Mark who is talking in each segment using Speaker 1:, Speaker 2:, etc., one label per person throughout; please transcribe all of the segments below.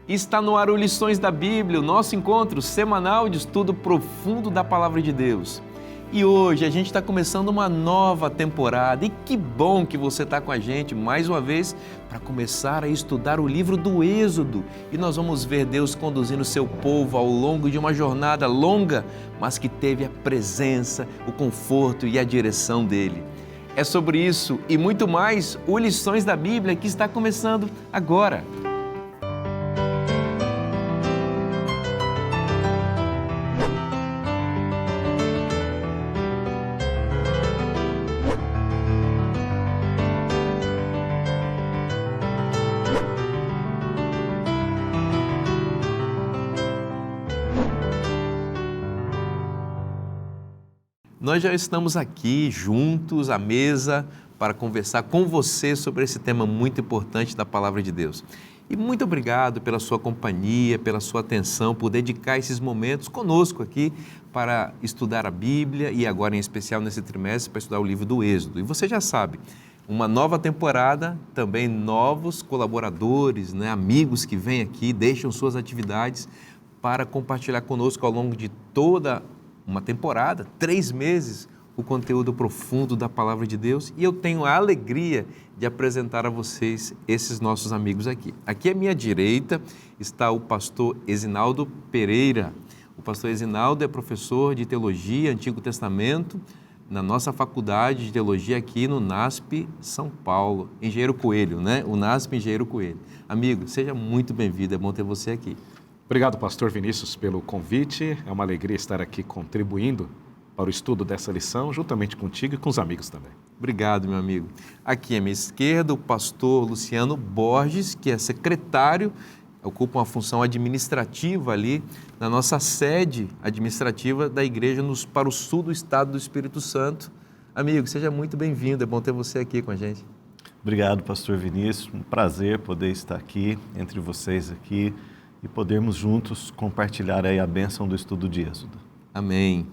Speaker 1: Está no ar o Lições da Bíblia, o nosso encontro semanal de estudo profundo da Palavra de Deus. E hoje a gente está começando uma nova temporada e que bom que você está com a gente mais uma vez para começar a estudar o livro do Êxodo. E nós vamos ver Deus conduzindo seu povo ao longo de uma jornada longa, mas que teve a presença, o conforto e a direção dele. É sobre isso e muito mais o Lições da Bíblia que está começando agora. Nós já estamos aqui juntos à mesa para conversar com você sobre esse tema muito importante da Palavra de Deus. E muito obrigado pela sua companhia, pela sua atenção, por dedicar esses momentos conosco aqui para estudar a Bíblia e agora em especial nesse trimestre para estudar o livro do Êxodo. E você já sabe, uma nova temporada, também novos colaboradores, amigos que vêm aqui, deixam suas atividades para compartilhar conosco ao longo de toda uma temporada, 3 meses, o conteúdo profundo da Palavra de Deus, e eu tenho a alegria de apresentar a vocês esses nossos amigos aqui. Aqui à minha direita está o pastor Esinaldo Pereira. O pastor Esinaldo é professor de Teologia, Antigo Testamento, na nossa faculdade de Teologia aqui no NASP São Paulo, Engenheiro Coelho, O NASP Engenheiro Coelho. Amigo, seja muito bem-vindo, é bom ter você aqui.
Speaker 2: Obrigado, pastor Vinícius, pelo convite. É uma alegria estar aqui contribuindo para o estudo dessa lição, juntamente contigo e com os amigos também.
Speaker 1: Obrigado, meu amigo. Aqui à minha esquerda, o pastor Luciano Borges, que é secretário, ocupa uma função administrativa ali na nossa sede administrativa da igreja para o sul do estado do Espírito Santo. Amigo, seja muito bem-vindo, é bom ter você aqui com a gente.
Speaker 3: Obrigado, pastor Vinícius. Um prazer poder estar aqui, entre vocês aqui, e podermos juntos compartilhar aí a bênção do estudo de Êxodo.
Speaker 1: Amém.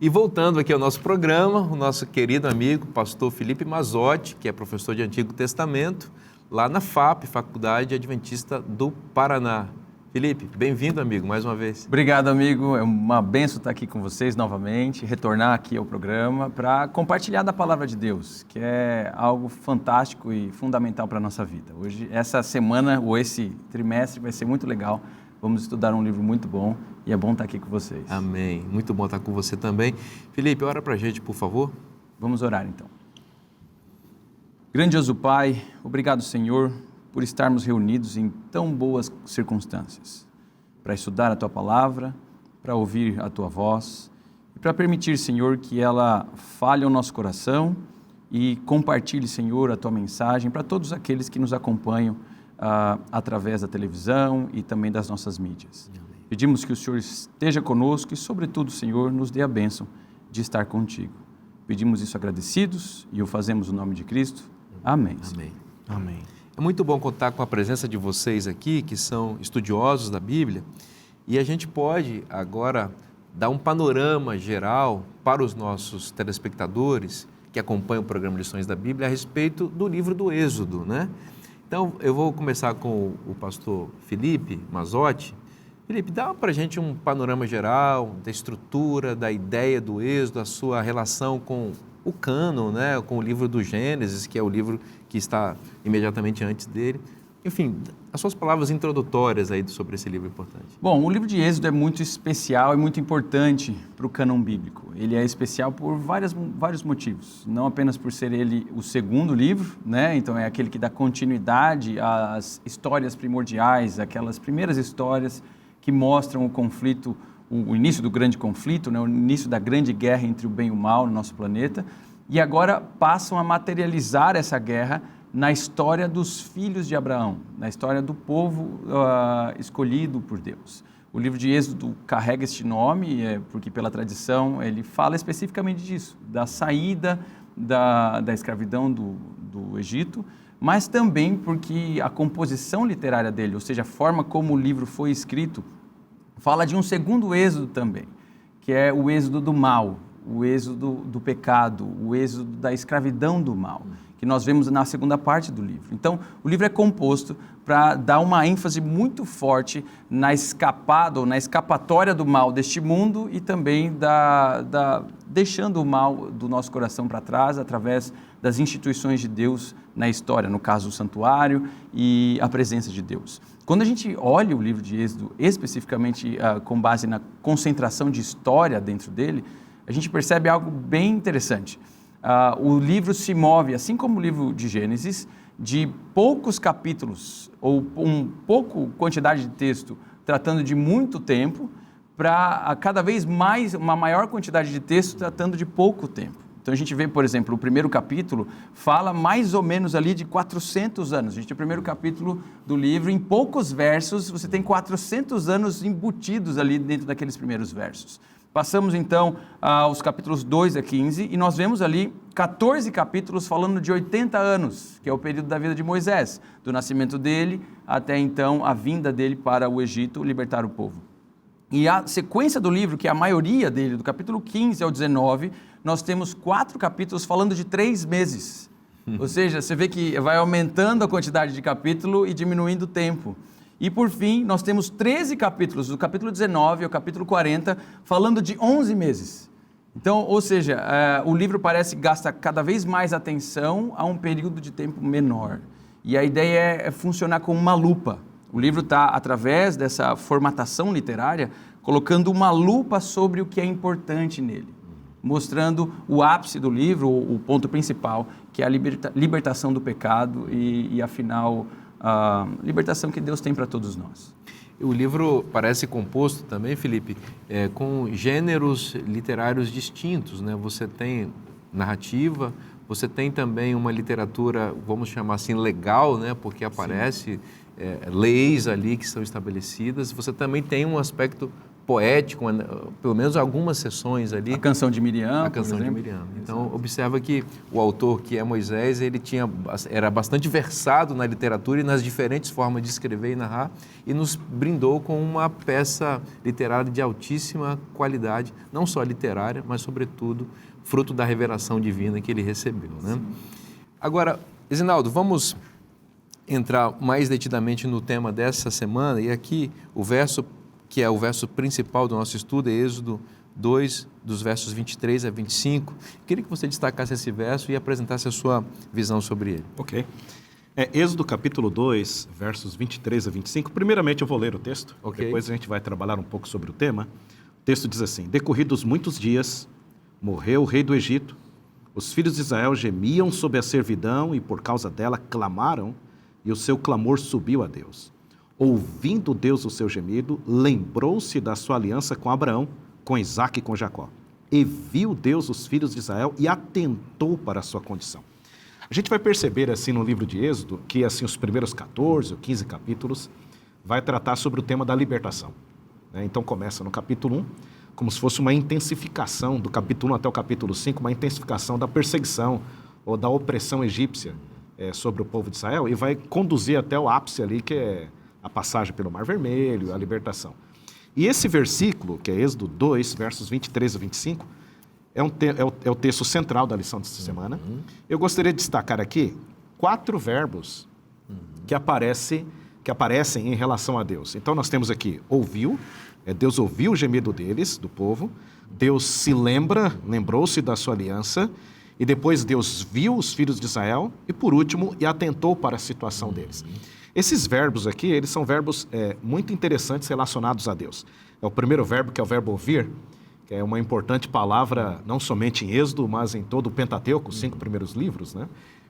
Speaker 1: E voltando aqui ao nosso programa, o nosso querido amigo, pastor Felipe Mazotti, que é professor de Antigo Testamento, lá na FAP, Faculdade Adventista do Paraná. Felipe, bem-vindo, amigo, mais uma vez.
Speaker 4: Obrigado, amigo. É uma bênção estar aqui com vocês novamente, retornar aqui ao programa para compartilhar da Palavra de Deus, que é algo fantástico e fundamental para a nossa vida. Hoje, essa semana ou esse trimestre vai ser muito legal. Vamos estudar um livro muito bom e é bom estar aqui com vocês.
Speaker 1: Amém. Muito bom estar com você também. Felipe, ora para a gente, por favor.
Speaker 4: Vamos orar, então. Grandioso Pai, obrigado, Senhor, por estarmos reunidos em tão boas circunstâncias, para estudar a Tua Palavra, para ouvir a Tua voz e para permitir, Senhor, que ela fale ao nosso coração e compartilhe, Senhor, a Tua mensagem para todos aqueles que nos acompanham através da televisão e também das nossas mídias. Amém. Pedimos que o Senhor esteja conosco e, sobretudo, Senhor, nos dê a bênção de estar contigo. Pedimos isso agradecidos e o fazemos no nome de Cristo. Amém.
Speaker 1: Amém.
Speaker 3: Amém.
Speaker 1: É muito bom contar com a presença de vocês aqui, que são estudiosos da Bíblia, e a gente pode agora dar um panorama geral para os nossos telespectadores que acompanham o programa Lições da Bíblia a respeito do livro do Êxodo, Então, eu vou começar com o pastor Felipe Mazotti. Felipe, dá para a gente um panorama geral da estrutura, da ideia do Êxodo, a sua relação com o cânon, com o livro do Gênesis, que é o livro que está imediatamente antes dele. Enfim, as suas palavras introdutórias aí sobre esse livro importante.
Speaker 4: Bom, o livro de Êxodo é muito especial e muito importante para o cânon bíblico. Ele é especial por vários motivos. Não apenas por ser ele o segundo livro, Então é aquele que dá continuidade às histórias primordiais, aquelas primeiras histórias que mostram o conflito, o início do grande conflito, o início da grande guerra entre o bem e o mal no nosso planeta, e agora passam a materializar essa guerra na história dos filhos de Abraão, na história do povo escolhido por Deus. O livro de Êxodo carrega este nome, porque pela tradição ele fala especificamente disso, da saída da escravidão do Egito, mas também porque a composição literária dele, ou seja, a forma como o livro foi escrito, fala de um segundo êxodo também, que é o êxodo do mal, o êxodo do pecado, o êxodo da escravidão do mal, que nós vemos na segunda parte do livro. Então, o livro é composto para dar uma ênfase muito forte na escapada ou na escapatória do mal deste mundo e também deixando o mal do nosso coração para trás através das instituições de Deus na história, no caso o santuário e a presença de Deus. Quando a gente olha o livro de Êxodo, especificamente com base na concentração de história dentro dele, a gente percebe algo bem interessante. O livro se move, assim como o livro de Gênesis, de poucos capítulos ou pouco quantidade de texto tratando de muito tempo para cada vez mais uma maior quantidade de texto tratando de pouco tempo. Então a gente vê, por exemplo, o primeiro capítulo fala mais ou menos ali de 400 anos. A gente tem o primeiro capítulo do livro, em poucos versos, você tem 400 anos embutidos ali dentro daqueles primeiros versos. Passamos então aos capítulos 2 a 15 e nós vemos ali 14 capítulos falando de 80 anos, que é o período da vida de Moisés, do nascimento dele até então a vinda dele para o Egito libertar o povo. E a sequência do livro, que é a maioria dele, do capítulo 15 ao 19, nós temos 4 capítulos falando de 3 meses. Ou seja, você vê que vai aumentando a quantidade de capítulo e diminuindo o tempo. E por fim, nós temos 13 capítulos, do capítulo 19 ao capítulo 40, falando de 11 meses. Então, ou seja, o livro parece gastar cada vez mais atenção a um período de tempo menor. E a ideia é funcionar como uma lupa. O livro está, através dessa formatação literária, colocando uma lupa sobre o que é importante nele, mostrando o ápice do livro, o ponto principal, que é a libertação do pecado e afinal, a libertação que Deus tem para todos nós.
Speaker 1: O livro parece composto também, Felipe, com gêneros literários distintos, né? Você tem narrativa, você tem também uma literatura, vamos chamar assim, legal, né? Porque aparece leis ali que são estabelecidas. Você também tem um aspecto poético, pelo menos algumas sessões ali.
Speaker 4: A canção de Miriam,
Speaker 1: A canção
Speaker 4: por
Speaker 1: de
Speaker 4: exemplo.
Speaker 1: Miriam. Então, observa que o autor, que é Moisés, ele era bastante versado na literatura e nas diferentes formas de escrever e narrar, e nos brindou com uma peça literária de altíssima qualidade, não só literária, mas, sobretudo, fruto da revelação divina que ele recebeu, né? Agora, Esinaldo, vamos entrar mais detidamente no tema dessa semana, e aqui o verso que é o verso principal do nosso estudo, é Êxodo 2, dos versos 23 a 25. Queria que você destacasse esse verso e apresentasse a sua visão sobre ele.
Speaker 2: Ok. Êxodo capítulo 2, versos 23 a 25. Primeiramente eu vou ler o texto, depois a gente vai trabalhar um pouco sobre o tema. O texto diz assim: Decorridos muitos dias, morreu o rei do Egito, os filhos de Israel gemiam sob a servidão e por causa dela clamaram, e o seu clamor subiu a Deus. Ouvindo Deus o seu gemido, lembrou-se da sua aliança com Abraão, com Isaque e com Jacó. E viu Deus os filhos de Israel e atentou para a sua condição. A gente vai perceber assim no livro de Êxodo que assim os primeiros 14 ou 15 capítulos vai tratar sobre o tema da libertação. Então começa no capítulo 1, como se fosse uma intensificação, do capítulo 1 até o capítulo 5, uma intensificação da perseguição ou da opressão egípcia sobre o povo de Israel, e vai conduzir até o ápice ali, que é a passagem pelo Mar Vermelho, a libertação. E esse versículo, que é Êxodo 2, versos 23 a 25, é o texto central da lição desta semana. Eu gostaria de destacar aqui 4 verbos que aparecem em relação a Deus. Então nós temos aqui, ouviu, Deus ouviu o gemido deles, do povo, Deus se lembrou-se da sua aliança, e depois Deus viu os filhos de Israel, e por último, e atentou para a situação deles. Esses verbos aqui, eles são verbos muito interessantes relacionados a Deus. É o primeiro verbo, que é o verbo ouvir, que é uma importante palavra, não somente em Êxodo, mas em todo o Pentateuco, os 5 primeiros livros, né?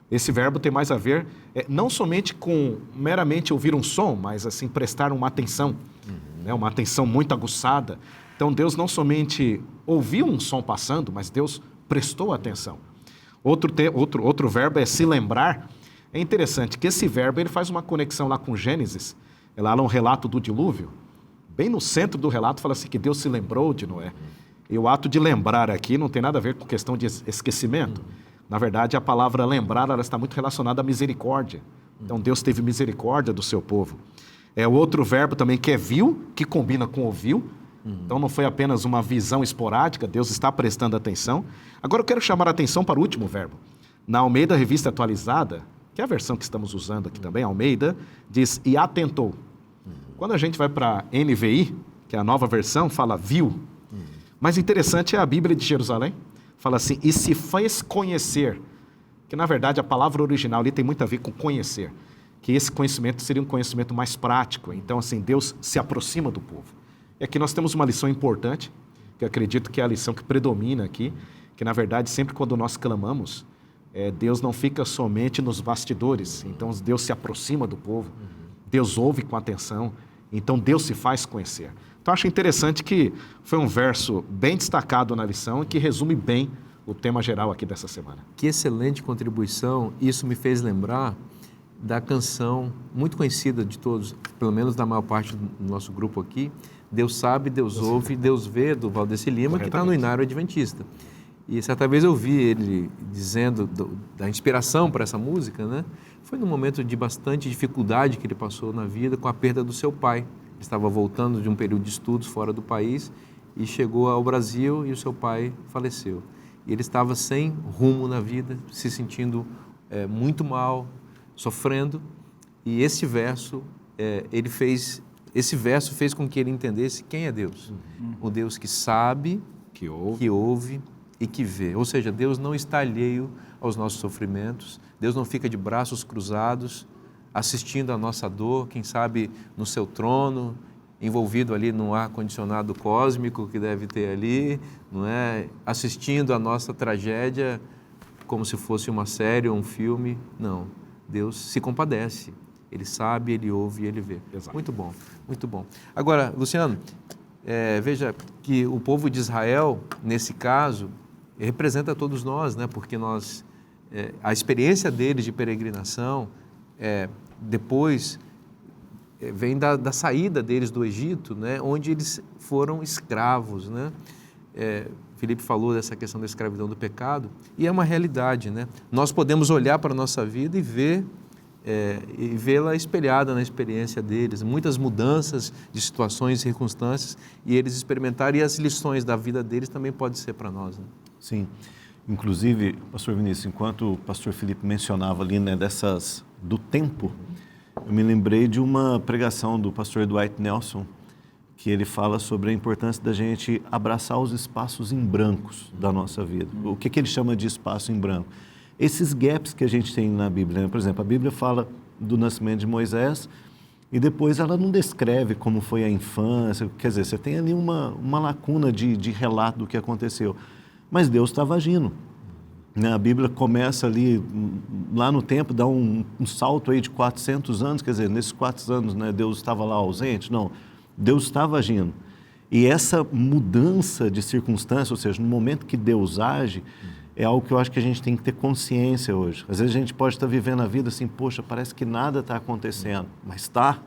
Speaker 2: Esse verbo tem mais a ver, não somente com meramente ouvir um som, mas assim, prestar uma atenção, né? Uma atenção muito aguçada. Então Deus não somente ouviu um som passando, mas Deus prestou atenção. Outro verbo é se lembrar. É interessante que esse verbo ele faz uma conexão lá com Gênesis, lá no relato do dilúvio. Bem no centro do relato fala assim que Deus se lembrou de Noé. E o ato de lembrar aqui não tem nada a ver com questão de esquecimento. Na verdade, a palavra lembrar ela está muito relacionada à misericórdia. Então Deus teve misericórdia do seu povo. O outro verbo também que é viu, que combina com ouviu. Então não foi apenas uma visão esporádica, Deus está prestando atenção. Agora eu quero chamar a atenção para o último verbo. Na Almeida Revista Atualizada, que é a versão que estamos usando aqui também, Almeida, diz e atentou. Quando a gente vai para a NVI, que é a nova versão, fala viu. Mas interessante é a Bíblia de Jerusalém, fala assim, e se fez conhecer, que na verdade a palavra original ali tem muito a ver com conhecer, que esse conhecimento seria um conhecimento mais prático. Então, assim, Deus se aproxima do povo. E aqui nós temos uma lição importante, que eu acredito que é a lição que predomina aqui, que na verdade sempre quando nós clamamos, Deus não fica somente nos bastidores. Então Deus se aproxima do povo, Deus ouve com atenção, então Deus se faz conhecer. Então acho interessante que foi um verso bem destacado na lição e que resume bem o tema geral aqui dessa semana.
Speaker 1: Que excelente contribuição, isso me fez lembrar da canção muito conhecida de todos, pelo menos da maior parte do nosso grupo aqui, Deus sabe, Deus ouve, Deus vê, do Valdeci Lima, que está no Inário Adventista. E certa vez eu vi ele dizendo da inspiração para essa música, né? Foi num momento de bastante dificuldade que ele passou na vida com a perda do seu pai. Ele estava voltando de um período de estudos fora do país e chegou ao Brasil e o seu pai faleceu. E ele estava sem rumo na vida, se sentindo muito mal, sofrendo. E esse verso, esse verso fez com que ele entendesse quem é Deus. O Deus que sabe, que ouve e que vê. Ou seja, Deus não está alheio aos nossos sofrimentos, Deus não fica de braços cruzados, assistindo a nossa dor, quem sabe no seu trono, envolvido ali num ar-condicionado cósmico que deve ter ali, não é? Assistindo a nossa tragédia como se fosse uma série ou um filme. Não, Deus se compadece, Ele sabe, Ele ouve e Ele vê.
Speaker 2: Exato.
Speaker 1: Muito bom, muito bom. Agora, Luciano, veja que o povo de Israel, nesse caso, representa todos nós, né? Porque a experiência deles de peregrinação, depois vem da saída deles do Egito, né? Onde eles foram escravos, né? Felipe falou dessa questão da escravidão do pecado, e é uma realidade, né? Nós podemos olhar para a nossa vida e vê-la espelhada na experiência deles, muitas mudanças de situações e circunstâncias, e eles experimentaram, e as lições da vida deles também podem ser para nós, né?
Speaker 3: Sim, inclusive, pastor Vinícius, enquanto o pastor Felipe mencionava ali, né, do tempo, eu me lembrei de uma pregação do pastor Dwight Nelson, que ele fala sobre a importância da gente abraçar os espaços em brancos da nossa vida. O que ele chama de espaço em branco? Esses gaps que a gente tem na Bíblia, né? Por exemplo, a Bíblia fala do nascimento de Moisés e depois ela não descreve como foi a infância, quer dizer, você tem ali uma lacuna de relato do que aconteceu, mas Deus estava agindo. A Bíblia começa ali, lá no tempo, dá um salto aí de 400 anos, quer dizer, nesses 400 anos, né, Deus estava lá ausente? Não, Deus estava agindo. E essa mudança de circunstância, ou seja, no momento que Deus age, é algo que eu acho que a gente tem que ter consciência hoje. Às vezes a gente pode estar vivendo a vida assim, poxa, parece que nada está acontecendo, mas está,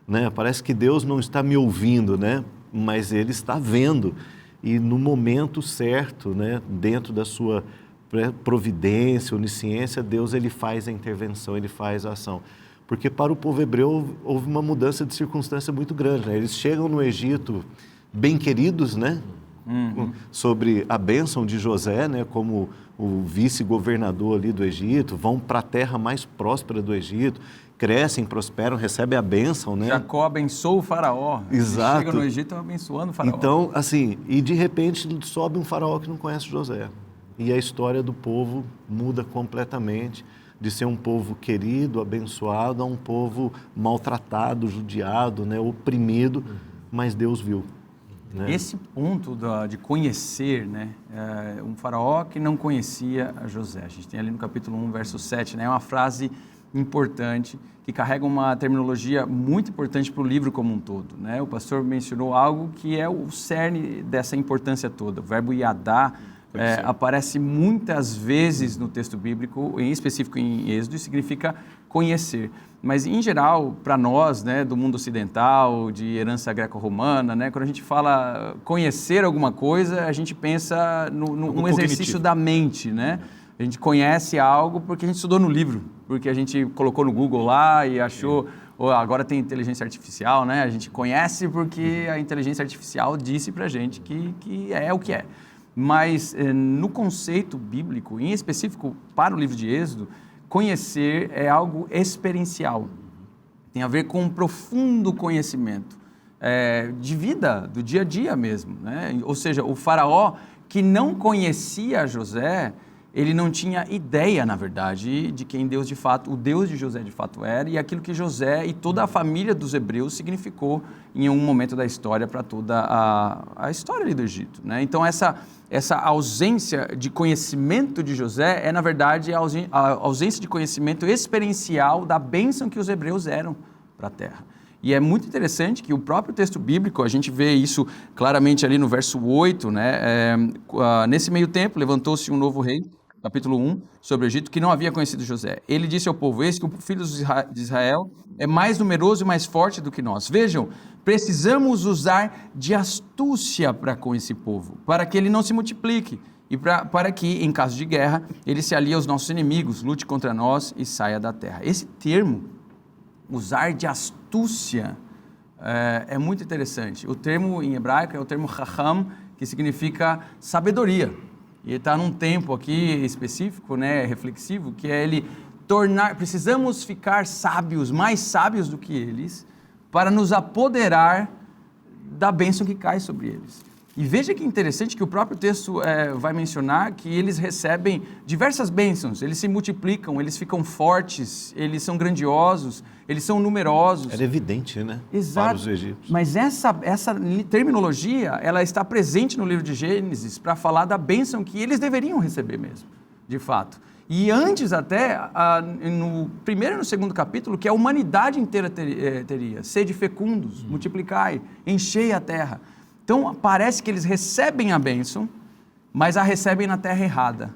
Speaker 3: né? Parece que Deus não está me ouvindo, né? Mas Ele está vendo. E no momento certo, né, dentro da sua providência, onisciência, Deus ele faz a intervenção, ele faz a ação. Porque para o povo hebreu houve uma mudança de circunstância muito grande, né? Eles chegam no Egito bem queridos, né? Sobre a bênção de José, né? Como o vice-governador ali do Egito, vão para a terra mais próspera do Egito, crescem, prosperam, recebem a bênção, né?
Speaker 4: Jacó abençoa o faraó.
Speaker 3: Exato.
Speaker 4: Chega no Egito abençoando o faraó.
Speaker 3: Então, assim, e de repente sobe um faraó que não conhece José. E a história do povo muda completamente, de ser um povo querido, abençoado, a um povo maltratado, judiado, né? Oprimido, mas Deus viu. Né?
Speaker 4: Esse ponto de conhecer, né? Um faraó que não conhecia a José. A gente tem ali no capítulo 1, verso 7, né? É uma frase importante, que carrega uma terminologia muito importante para o livro como um todo, né? O pastor mencionou algo que é o cerne dessa importância toda. O verbo yadá aparece muitas vezes no texto bíblico, em específico em Êxodo, e significa conhecer. Mas, em geral, para nós, né, do mundo ocidental, de herança greco-romana, né, quando a gente fala conhecer alguma coisa, a gente pensa num exercício da mente, né? A gente conhece algo porque a gente estudou no livro, porque a gente colocou no Google lá e achou ou agora tem inteligência artificial, né? A gente conhece porque a inteligência artificial disse pra gente que é o que é. Mas no conceito bíblico, em específico para o livro de Êxodo, conhecer é algo experiencial. Tem a ver com um profundo conhecimento de vida, do dia a dia mesmo, né? Ou seja, o faraó que não conhecia José, ele não tinha ideia, na verdade, de quem Deus de fato, o Deus de José de fato era e aquilo que José e toda a família dos hebreus significou em um momento da história para toda a história ali do Egito, né? Então essa ausência de conhecimento de José é, na verdade, a ausência de conhecimento experiencial da bênção que os hebreus eram para a terra. E é muito interessante que o próprio texto bíblico, a gente vê isso claramente ali no verso 8, né? Nesse meio tempo, levantou-se um novo rei, capítulo 1, sobre o Egito, que não havia conhecido José. Ele disse ao povo: eis que o filho de Israel é mais numeroso e mais forte do que nós. Vejam, precisamos usar de astúcia para com esse povo, para que ele não se multiplique e para que, em caso de guerra, ele se alie aos nossos inimigos, lute contra nós e saia da terra. Esse termo, usar de astúcia, é muito interessante. O termo em hebraico é o termo chacham, que significa sabedoria. E está num tempo aqui específico, né, reflexivo, que é ele precisamos ficar sábios, mais sábios do que eles, para nos apoderar da bênção que cai sobre eles. E veja que interessante que o próprio texto vai mencionar que eles recebem diversas bênçãos, eles se multiplicam, eles ficam fortes, eles são grandiosos, eles são numerosos.
Speaker 3: Era evidente, né?
Speaker 4: Exato.
Speaker 3: Para os egípcios.
Speaker 4: Mas essa terminologia, ela está presente no livro de Gênesis para falar da bênção que eles deveriam receber mesmo, de fato. E antes até, no primeiro e no segundo capítulo, que a humanidade inteira teria, sede fecundos, multiplicai, enchei a terra. Então, parece que eles recebem a bênção, mas a recebem na terra errada.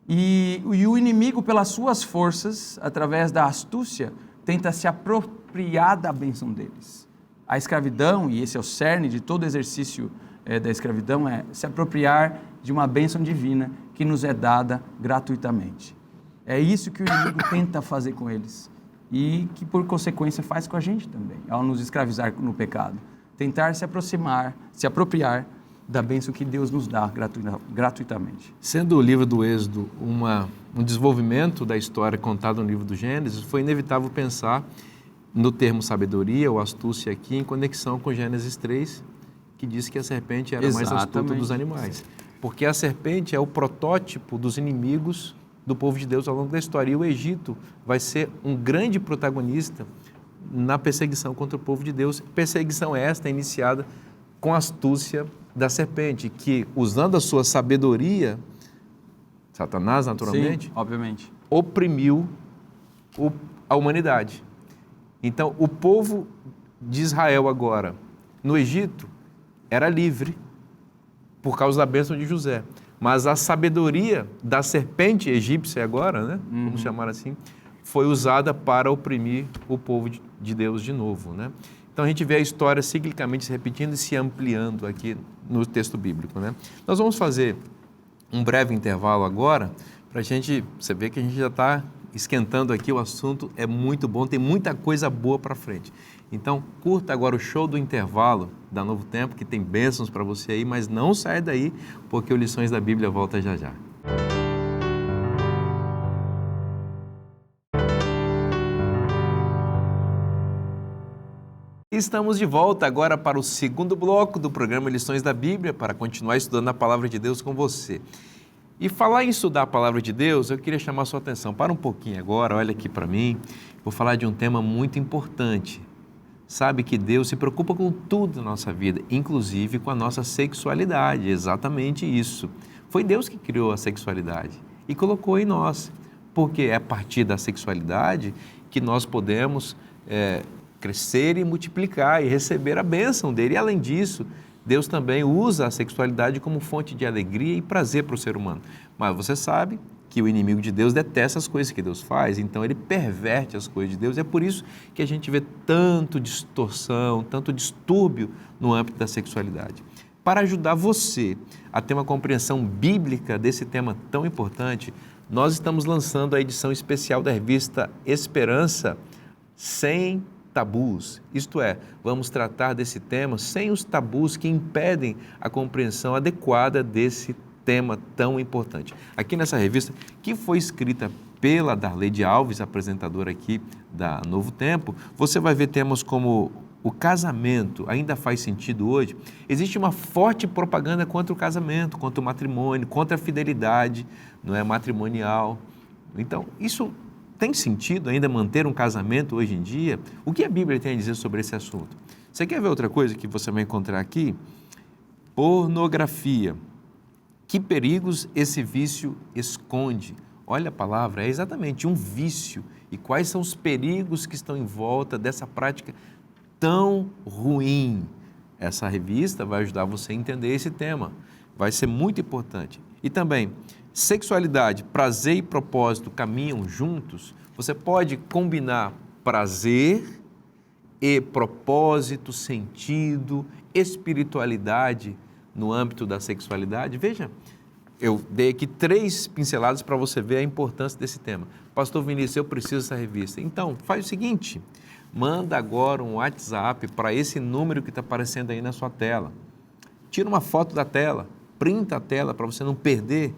Speaker 4: E o inimigo, pelas suas forças, através da astúcia, tenta se apropriar da bênção deles. A escravidão, e esse é o cerne de todo exercício da escravidão, é se apropriar de uma bênção divina que nos é dada gratuitamente. É isso que o inimigo tenta fazer com eles e que, por consequência, faz com a gente também, ao nos escravizar no pecado. Tentar se apropriar da bênção que Deus nos dá gratuitamente.
Speaker 1: Sendo o livro do Êxodo um desenvolvimento da história contada no livro do Gênesis, foi inevitável pensar no termo sabedoria ou astúcia aqui em conexão com Gênesis 3, que diz que a serpente era mais astuta dos animais. Porque a serpente é o protótipo dos inimigos do povo de Deus ao longo da história. E o Egito vai ser um grande protagonista na perseguição contra o povo de Deus. Perseguição esta iniciada com a astúcia da serpente, que, usando a sua sabedoria, Satanás, naturalmente,
Speaker 4: sim, obviamente,
Speaker 1: oprimiu a humanidade. Então, o povo de Israel agora, no Egito, era livre por causa da bênção de José. Mas a sabedoria da serpente egípcia agora, né, vamos chamar assim, foi usada para oprimir o povo de Deus de novo, né? Então a gente vê a história ciclicamente se repetindo e se ampliando aqui no texto bíblico, né? Nós vamos fazer um breve intervalo agora para você ver que a gente já está esquentando aqui, o assunto é muito bom, tem muita coisa boa para frente. Então curta agora o show do intervalo da Novo Tempo, que tem bênçãos para você aí, mas não saia daí, porque o Lições da Bíblia volta já já. Estamos de volta agora para o segundo bloco do programa Lições da Bíblia, para continuar estudando a Palavra de Deus com você. E falar em estudar a Palavra de Deus, eu queria chamar a sua atenção. Para um pouquinho agora, olha aqui para mim, vou falar de um tema muito importante. Sabe que Deus se preocupa com tudo na nossa vida, inclusive com a nossa sexualidade, exatamente isso. Foi Deus que criou a sexualidade e colocou em nós, porque é a partir da sexualidade que nós podemos crescer e multiplicar e receber a bênção dele. E além disso, Deus também usa a sexualidade como fonte de alegria e prazer para o ser humano. Mas você sabe que o inimigo de Deus detesta as coisas que Deus faz, então ele perverte as coisas de Deus. É por isso que a gente vê tanto distorção, tanto distúrbio no âmbito da sexualidade. Para ajudar você a ter uma compreensão bíblica desse tema tão importante, nós estamos lançando a edição especial da revista Esperança, sem tabus. Isto é, vamos tratar desse tema sem os tabus que impedem a compreensão adequada desse tema tão importante. Aqui nessa revista, que foi escrita pela Darleide Alves, apresentadora aqui da Novo Tempo, você vai ver temas como o casamento ainda faz sentido hoje. Existe uma forte propaganda contra o casamento, contra o matrimônio, contra a fidelidade, não é, matrimonial. Então, isso tem sentido ainda manter um casamento hoje em dia? O que a Bíblia tem a dizer sobre esse assunto? Você quer ver outra coisa que você vai encontrar aqui? Pornografia. Que perigos esse vício esconde? Olha a palavra, é exatamente um vício. E quais são os perigos que estão em volta dessa prática tão ruim? Essa revista vai ajudar você a entender esse tema. Vai ser muito importante. E também, sexualidade, prazer e propósito caminham juntos? Você pode combinar prazer e propósito, sentido, espiritualidade no âmbito da sexualidade? Veja, eu dei aqui 3 pinceladas para você ver a importância desse tema. Pastor Vinícius, eu preciso dessa revista. Então, faz o seguinte, manda agora um WhatsApp para esse número que está aparecendo aí na sua tela. Tira uma foto da tela, printa a tela para você não perder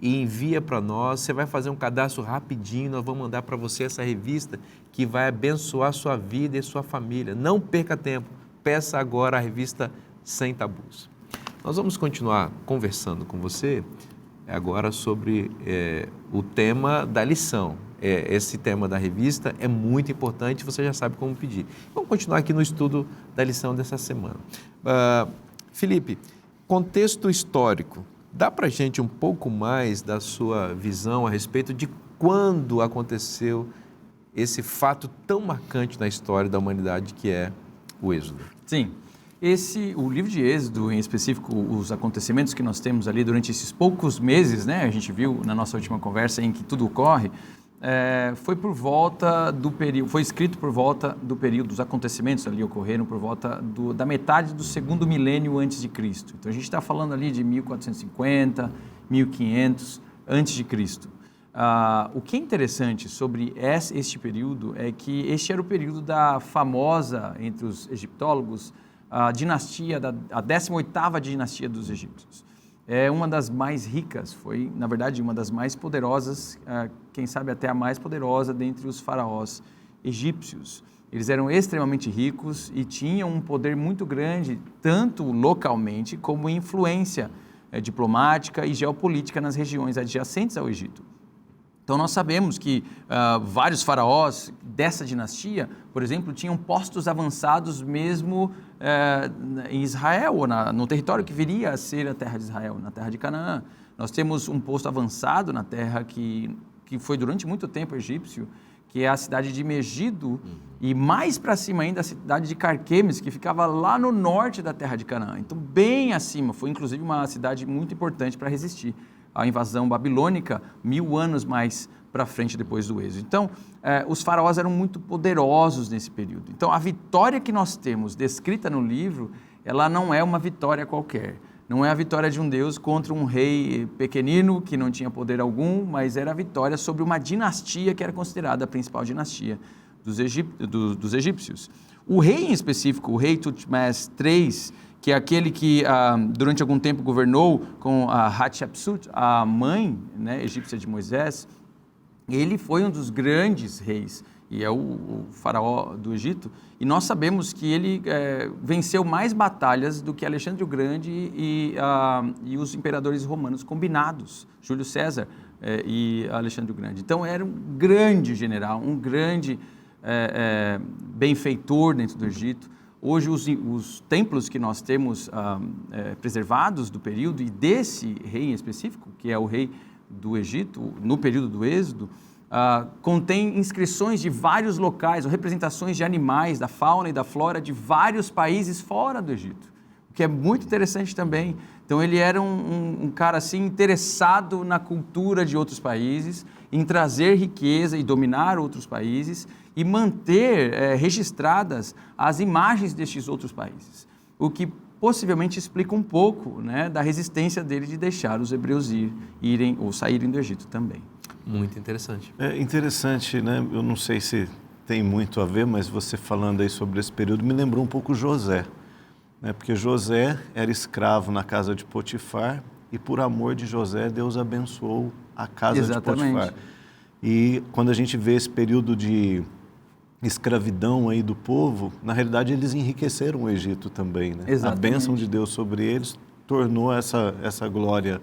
Speaker 1: e envia para nós. Você vai fazer um cadastro rapidinho, nós vamos mandar para você essa revista que vai abençoar a sua vida e a sua família. Não perca tempo, peça agora a revista Sem Tabus. Nós vamos continuar conversando com você agora sobre o tema da lição. Esse tema da revista é muito importante, você já sabe como pedir. Vamos continuar aqui no estudo da lição dessa semana. Felipe, contexto histórico. Dá para a gente um pouco mais da sua visão a respeito de quando aconteceu esse fato tão marcante na história da humanidade que é o Êxodo?
Speaker 4: Sim. O livro de Êxodo, em específico, os acontecimentos que nós temos ali durante esses poucos meses, né? A gente viu na nossa última conversa em que tudo ocorre, foi por volta do período, foi escrito por volta do período, os acontecimentos ali ocorreram por volta da metade do 2º milênio antes de Cristo. Então a gente está falando ali de 1450, 1500 antes de Cristo. O que é interessante sobre este período é que este era o período da famosa, entre os egiptólogos, a dinastia, a 18ª dinastia dos egípcios. É uma das mais ricas, foi, na verdade, uma das mais poderosas, quem sabe até a mais poderosa dentre os faraós egípcios. Eles eram extremamente ricos e tinham um poder muito grande, tanto localmente como influência diplomática e geopolítica nas regiões adjacentes ao Egito. Então, nós sabemos que vários faraós dessa dinastia, por exemplo, tinham postos avançados mesmo em Israel, ou no território que viria a ser a terra de Israel, na terra de Canaã. Nós temos um posto avançado na terra que foi durante muito tempo egípcio, que é a cidade de Megido, e mais para cima ainda a cidade de Carquemes, que ficava lá no norte da terra de Canaã. Então, bem acima, foi inclusive uma cidade muito importante para resistir à invasão babilônica 1000 anos mais para frente depois do Êxodo. Então, os faraós eram muito poderosos nesse período. Então, a vitória que nós temos descrita no livro, ela não é uma vitória qualquer. Não é a vitória de um Deus contra um rei pequenino que não tinha poder algum, mas era a vitória sobre uma dinastia que era considerada a principal dinastia dos egípcios. O rei em específico, o rei Tutmés III, que é aquele que durante algum tempo governou com a Hatshepsut, a mãe, né, egípcia de Moisés, ele foi um dos grandes reis e é o faraó do Egito, e nós sabemos que ele venceu mais batalhas do que Alexandre o Grande e os imperadores romanos combinados, Júlio César e Alexandre o Grande. Então era um grande general, um grande benfeitor dentro do Egito. Hoje os templos que nós temos preservados do período e desse rei em específico, que é o rei do Egito, no período do Êxodo, contém inscrições de vários locais, ou representações de animais, da fauna e da flora de vários países fora do Egito, o que é muito interessante também. Então ele era um cara assim interessado na cultura de outros países, em trazer riqueza e dominar outros países e manter registradas as imagens destes outros países, o que possivelmente explica um pouco, né, da resistência dele de deixar os hebreus saírem do Egito também.
Speaker 1: Muito interessante.
Speaker 3: É interessante, né? Eu não sei se tem muito a ver, mas você falando aí sobre esse período me lembrou um pouco José, né? Porque José era escravo na casa de Potifar e por amor de José Deus abençoou a casa de Potifar. E quando a gente vê esse período de escravidão aí do povo, na realidade eles enriqueceram o Egito também, né? A bênção de Deus sobre eles tornou essa glória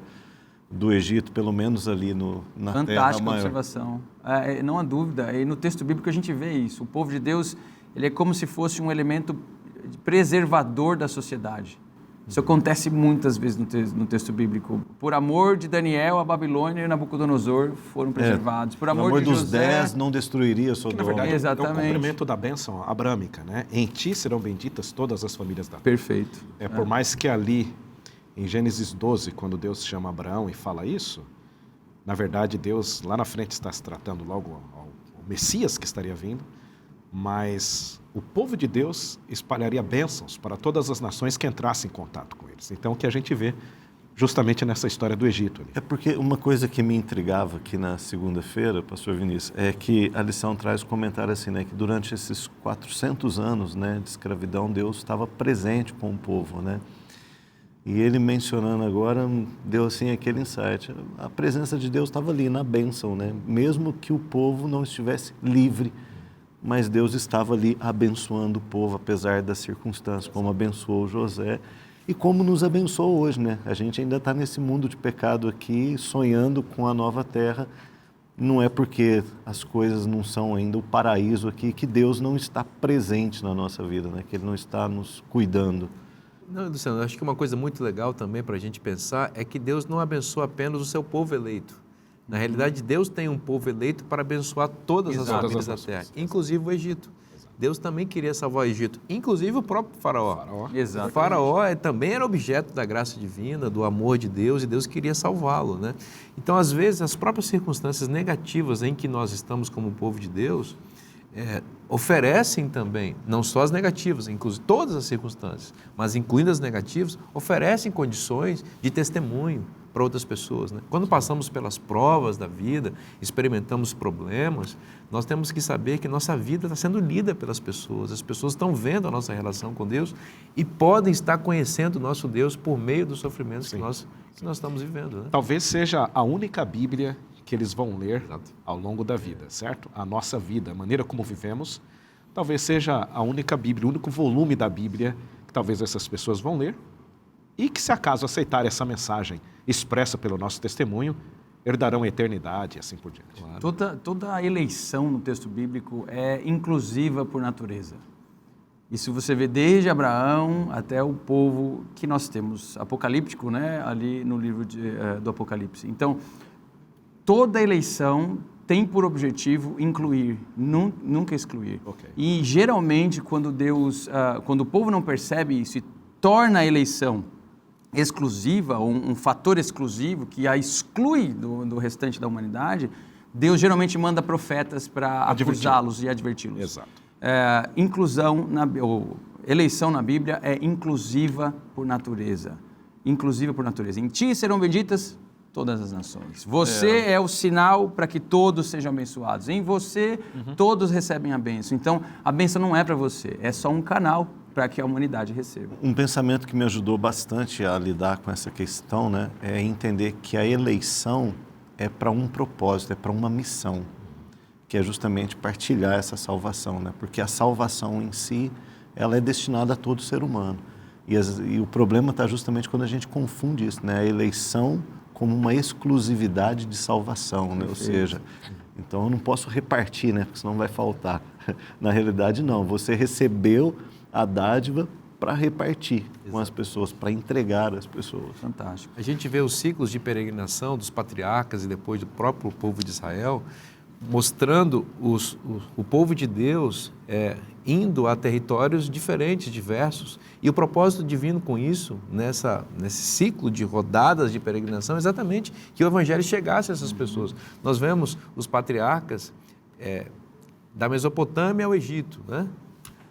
Speaker 3: do Egito, pelo menos ali na Terra Maior.
Speaker 4: Fantástica observação. Não há dúvida, e no texto bíblico a gente vê isso. O povo de Deus, ele é como se fosse um elemento preservador da sociedade. Isso acontece muitas vezes no texto bíblico. Por amor de Daniel, a Babilônia e Nabucodonosor foram preservados. Por amor de
Speaker 3: dos
Speaker 4: José,
Speaker 3: 10 não destruiria Sodoma.
Speaker 2: Na verdade,
Speaker 4: exatamente.
Speaker 2: É o cumprimento da bênção abrâmica, né? Em ti serão benditas todas as famílias da terra.
Speaker 4: Perfeito.
Speaker 2: Por mais que ali, em Gênesis 12, quando Deus chama Abraão e fala isso, na verdade Deus lá na frente está se tratando logo ao Messias que estaria vindo, mas o povo de Deus espalharia bênçãos para todas as nações que entrassem em contato com eles. Então, o que a gente vê justamente nessa história do Egito. Ali.
Speaker 3: É porque uma coisa que me intrigava aqui na segunda-feira, pastor Vinícius, é que a lição traz um comentário assim, né, que durante esses 400 anos, né, de escravidão, Deus estava presente com o povo, né? E ele mencionando agora, deu assim aquele insight. A presença de Deus estava ali na bênção, né? Mesmo que o povo não estivesse livre, mas Deus estava ali abençoando o povo, apesar das circunstâncias, como abençoou José e como nos abençoou hoje, né? A gente ainda está nesse mundo de pecado aqui, sonhando com a nova terra. Não é porque as coisas não são ainda o paraíso aqui que Deus não está presente na nossa vida, né? Que Ele não está nos cuidando.
Speaker 1: Não, Luciano, eu acho que uma coisa muito legal também para a gente pensar é que Deus não abençoa apenas o seu povo eleito. Na realidade, Deus tem um povo eleito para abençoar todas as famílias da terra, inclusive o Egito. Deus também queria salvar o Egito, inclusive o próprio faraó.
Speaker 4: Exatamente.
Speaker 1: O faraó também era objeto da graça divina, do amor de Deus, e Deus queria salvá-lo, né? Então, às vezes, as próprias circunstâncias negativas em que nós estamos como povo de Deus oferecem também, não só as negativas, inclusive todas as circunstâncias, mas incluindo as negativas, oferecem condições de testemunho para outras pessoas, né? Quando passamos pelas provas da vida, experimentamos problemas, nós temos que saber que nossa vida está sendo lida pelas pessoas, as pessoas estão vendo a nossa relação com Deus e podem estar conhecendo o nosso Deus por meio dos sofrimentos que nós estamos vivendo, né?
Speaker 2: Talvez seja a única Bíblia que eles vão ler ao longo da vida, certo? A nossa vida, a maneira como vivemos, talvez seja a única Bíblia, o único volume da Bíblia que talvez essas pessoas vão ler e que, se acaso aceitarem essa mensagem expressa pelo nosso testemunho, herdarão a eternidade e assim por diante.
Speaker 4: Claro. Toda a eleição no texto bíblico é inclusiva por natureza. Isso você vê desde Abraão até o povo que nós temos, apocalíptico, né? Ali no livro do Apocalipse. Então, toda eleição tem por objetivo incluir, nunca excluir.
Speaker 2: Okay.
Speaker 4: E geralmente quando quando o povo não percebe isso e torna a eleição exclusiva, ou um fator exclusivo que a exclui do restante da humanidade, Deus geralmente manda profetas para acusá-los e adverti-los.
Speaker 2: Exato.
Speaker 4: Eleição na Bíblia é inclusiva por natureza. Inclusiva por natureza. Em ti serão benditas todas as nações. Você é o sinal para que todos sejam abençoados. Em você, todos recebem a bênção. Então, a bênção não é para você, é só um canal para que a humanidade receba.
Speaker 3: Um pensamento que me ajudou bastante a lidar com essa questão, né, é entender que a eleição é para um propósito, é para uma missão, que é justamente partilhar essa salvação, né? Porque a salvação em si, ela é destinada a todo ser humano. E o problema está justamente quando a gente confunde isso, né? A eleição como uma exclusividade de salvação, né? Ou seja, então eu não posso repartir, né? Porque senão vai faltar. Na realidade, não. Você recebeu a dádiva para repartir com as pessoas, para entregar às pessoas.
Speaker 4: Fantástico.
Speaker 1: A gente vê os ciclos de peregrinação dos patriarcas e depois do próprio povo de Israel, mostrando o povo de Deus indo a territórios diferentes, diversos. E o propósito divino com isso, nesse ciclo de rodadas de peregrinação, é exatamente que o Evangelho chegasse a essas pessoas. Nós vemos os patriarcas da Mesopotâmia ao Egito, né?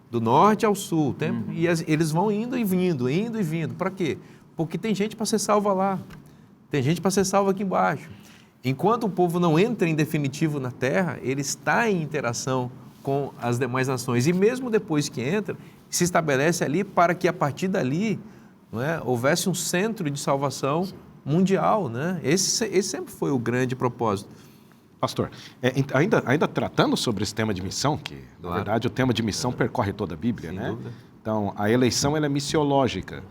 Speaker 1: Do norte ao sul, e eles vão indo e vindo. Para quê? Porque tem gente para ser salva lá, tem gente para ser salva aqui embaixo. Enquanto o povo não entra em definitivo na terra, ele está em interação com as demais nações. E mesmo depois que entra, se estabelece ali para que a partir dali, não é, houvesse um centro de salvação mundial, né? Esse sempre foi o grande propósito.
Speaker 2: Pastor, ainda tratando sobre esse tema de missão, que na verdade o tema de missão percorre toda a Bíblia,
Speaker 1: Sem
Speaker 2: né?
Speaker 1: dúvida.
Speaker 2: Então, a eleição ela é missiológica.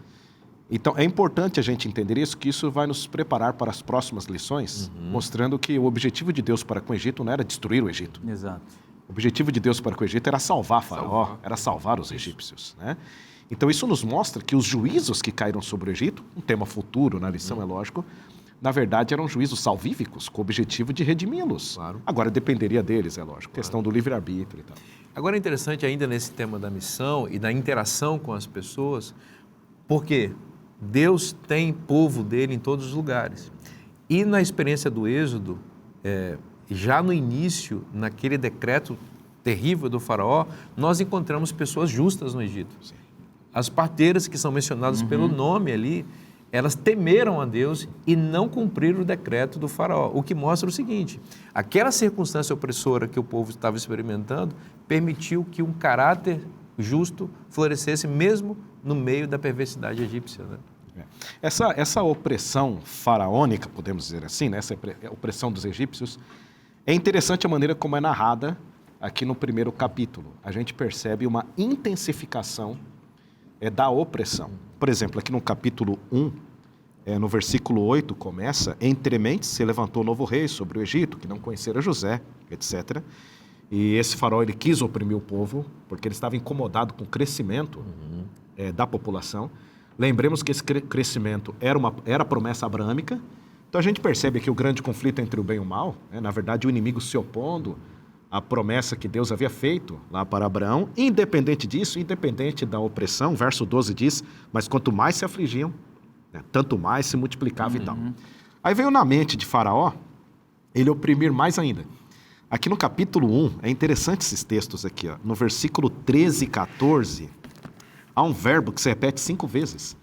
Speaker 2: Então, é importante a gente entender isso, que isso vai nos preparar para as próximas lições, mostrando que o objetivo de Deus para com o Egito não era destruir o Egito.
Speaker 4: Exato.
Speaker 2: O objetivo de Deus para com o Egito era salvar Faraó, era salvar os egípcios, né? Então, isso nos mostra que os juízos que caíram sobre o Egito, um tema futuro na lição, é lógico, na verdade eram juízos salvíficos, com o objetivo de redimi-los.
Speaker 1: Claro.
Speaker 2: Agora, dependeria deles, é lógico, questão do livre-arbítrio e tal.
Speaker 1: Agora é interessante ainda nesse tema da missão e da interação com as pessoas, porque Deus tem povo dele em todos os lugares. E na experiência do Êxodo, já no início, naquele decreto terrível do faraó, nós encontramos pessoas justas no Egito.
Speaker 2: Sim.
Speaker 1: As parteiras que são mencionadas pelo nome ali, elas temeram a Deus e não cumpriram o decreto do faraó, o que mostra o seguinte: aquela circunstância opressora que o povo estava experimentando permitiu que um caráter justo florescesse mesmo no meio da perversidade egípcia, né?
Speaker 2: Essa opressão faraônica, podemos dizer assim, né? Essa opressão dos egípcios, é interessante a maneira como é narrada aqui no primeiro capítulo. A gente percebe uma intensificação da opressão. Por exemplo, aqui no capítulo 1, no versículo 8, começa: entre mentes se levantou o novo rei sobre o Egito, que não conhecera José, etc. E esse faraó, ele quis oprimir o povo, porque ele estava incomodado com o crescimento da população. Lembremos que esse crescimento era a promessa abraâmica. Então a gente percebe aqui o grande conflito entre o bem e o mal, né? Na verdade, o inimigo se opondo à promessa que Deus havia feito lá para Abraão. Independente disso, independente da opressão, verso 12 diz: mas quanto mais se afligiam, né, tanto mais se multiplicava e tal. Aí veio na mente de Faraó ele oprimir mais ainda. Aqui no capítulo 1, é interessante esses textos aqui, ó. No versículo 13 e 14, há um verbo que se repete 5 vezes.